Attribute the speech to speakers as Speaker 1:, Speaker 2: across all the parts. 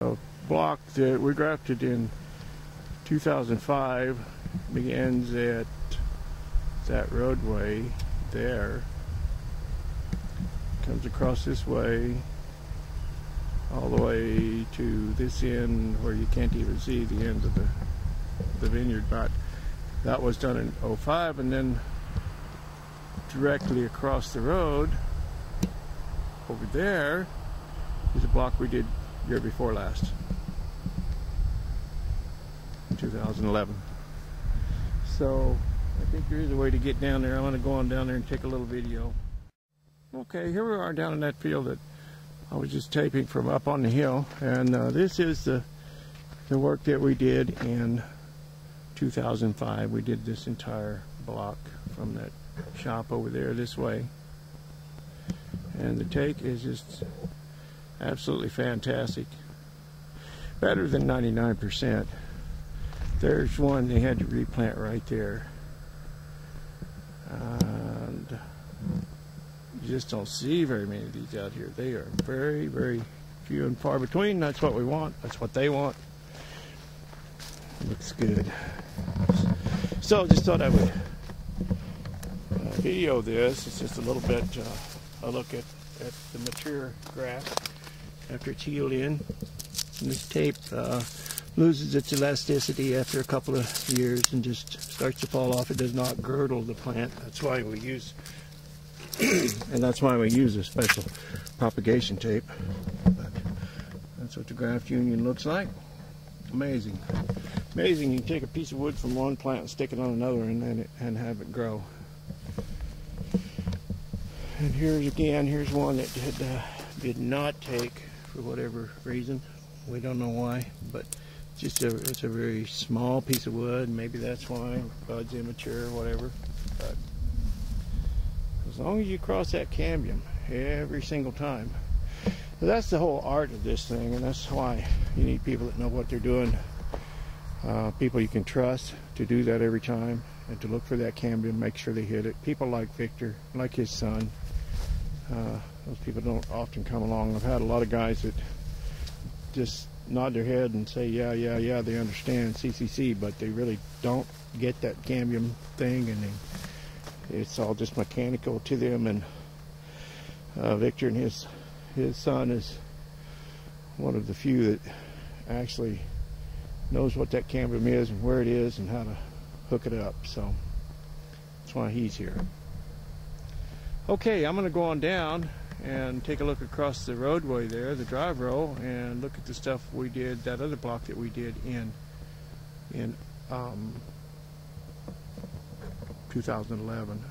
Speaker 1: A block that we grafted in 2005 begins at that roadway there, comes across this way all the way to this end where you can't even see the end of the vineyard, but that was done in 05. And then directly across the road over there is a block we did year before last, in 2011. So I think there is a way to get down there. I want to go on down there and take a little video. Okay, here we are down in that field that I was just taping from up on the hill, and this is the work that we did in 2005. We did this entire block from that shop over there this way, and the take is just absolutely fantastic. Better than 99%. There's one they had to replant right there, and you just don't see very many of these out here. They are very, very few and far between. That's what we want. That's what they want. Looks good. So just thought I would video this. It's just a little bit a look at the mature graft after it's healed in. And this tape loses its elasticity after a couple of years and just starts to fall off. It does not girdle the plant. That's why we use and that's why we use a special propagation tape. But that's what the graft union looks like. Amazing. Amazing. You can take a piece of wood from one plant and stick it on another and have it grow. And here's one that did not take for whatever reason. We don't know why, but it's a very small piece of wood. Maybe that's why. Bud's immature or whatever. But as long as you cross that cambium every single time. So that's the whole art of this thing, and that's why you need people that know what they're doing. People you can trust to do that every time and to look for that cambium, make sure they hit it. People like Victor, like his son. Those people don't often come along. I've had a lot of guys that just nod their head and say, yeah, they understand CCC, but they really don't get that cambium thing, and it's all just mechanical to them. And Victor and his son is one of the few that actually knows what that cambium is and where it is and how to hook it up. So that's why he's here. Okay, I'm going to go on down and take a look across the roadway there, the drive row, and look at the stuff we did, that other block that we did in 2011.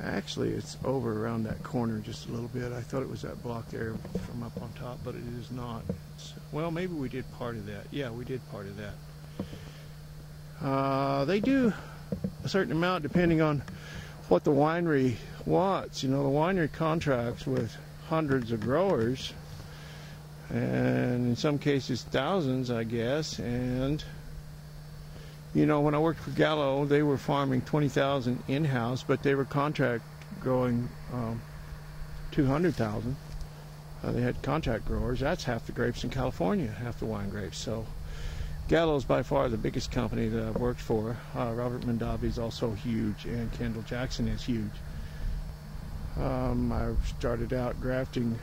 Speaker 1: Actually, it's over around that corner just a little bit. I thought it was that block there from up on top, but it is not. Well, maybe we did part of that. Yeah, we did part of that. They do a certain amount depending on what the winery wants. You know, the winery contracts with hundreds of growers, and in some cases thousands, I guess. And you know, when I worked for Gallo, they were farming 20,000 in-house, but they were contract growing 200,000. They had contract growers. That's half the grapes in California, half the wine grapes. So Gallo is by far the biggest company that I've worked for. Robert Mondavi is also huge, and Kendall Jackson is huge. I started out grafting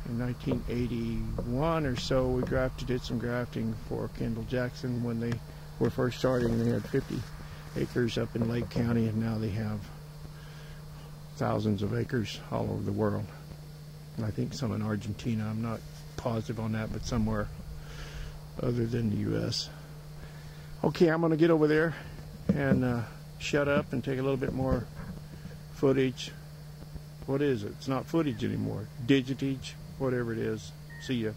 Speaker 1: in 1981 or so. We did some grafting for Kendall Jackson when they were first starting. They had 50 acres up in Lake County, and now they have thousands of acres all over the world. And I think some in Argentina. I'm not positive on that, but somewhere other than the U.S. Okay, I'm going to get over there and shut up and take a little bit more footage. What is it? It's not footage anymore. Digitage, whatever it is. See ya.